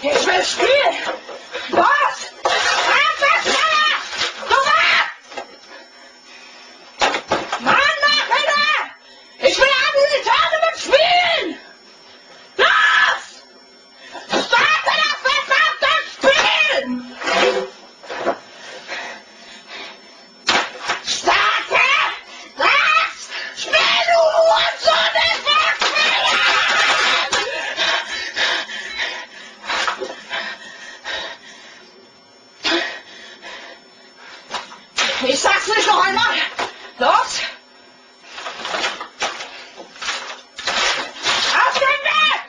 Ich will spielen! Was? Mann, mach bitte! Ich will Habilitate mit spielen! Los! Starte das verdammte Spiel! Starte das Spiel, du Hurensohn! Ich sag's nicht noch einmal! Los! Auf den Weg!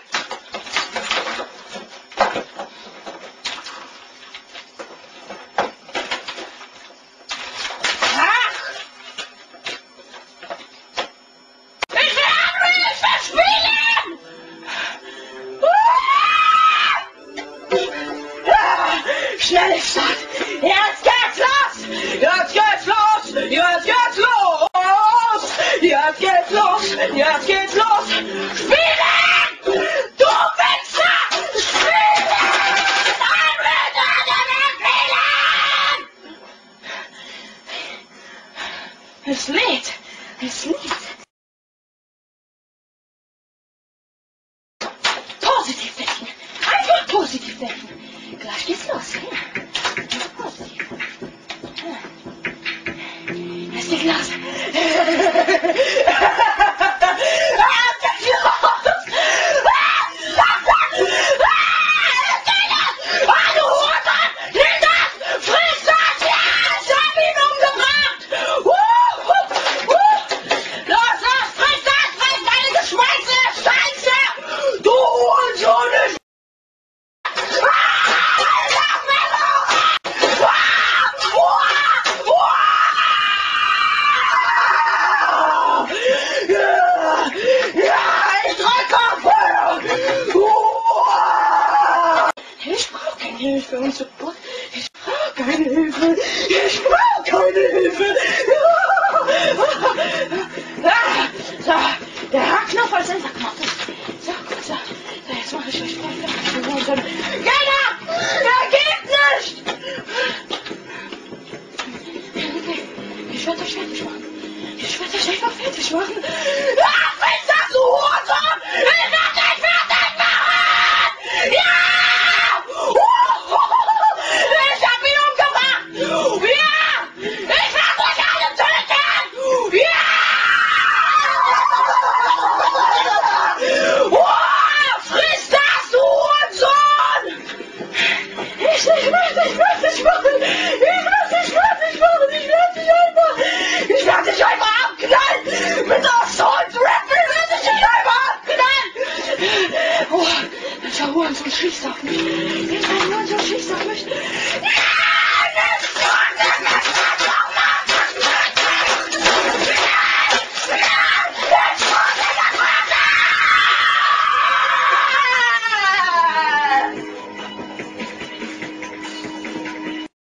Ich will Unreal verspielen! Schnell ist das! Jetzt geht's los! Jetzt geht's los! Jetzt geht's los! Jetzt geht's los! Jetzt geht's los! Spielen! Du Wichser! Spielen! Es lädt! Es lädt! Positiv denken! Einfach positiv denken! Gleich geht's los! Ja. Positiv. Ja. Das geht los! Hilfe und Support. Ich brauche keine Hilfe. Ich brauche keine Hilfe. So, der H-Knopf als Enterknopf. So, gut, so. So, jetzt mache ich euch weiter. Keiner! Er geht nicht! Ich werde euch fertig machen. Ich werde euch einfach fertig machen. Ach, ist das so Hurensohn? Ich werde euch fertig machen! Ja! Ich hab ihn umgebracht! Ja! Ich werde euch alle töten! Ja! Oh, friss das, du Hurensohn! Ich werde dich machen! Ich werde dich einfach abknallen! Mit Assault-Rap werde ich dich einfach abknallen! Oh, welcher Hurensohn schießt auf mich! Welcher Hurensohn schießt auf mich!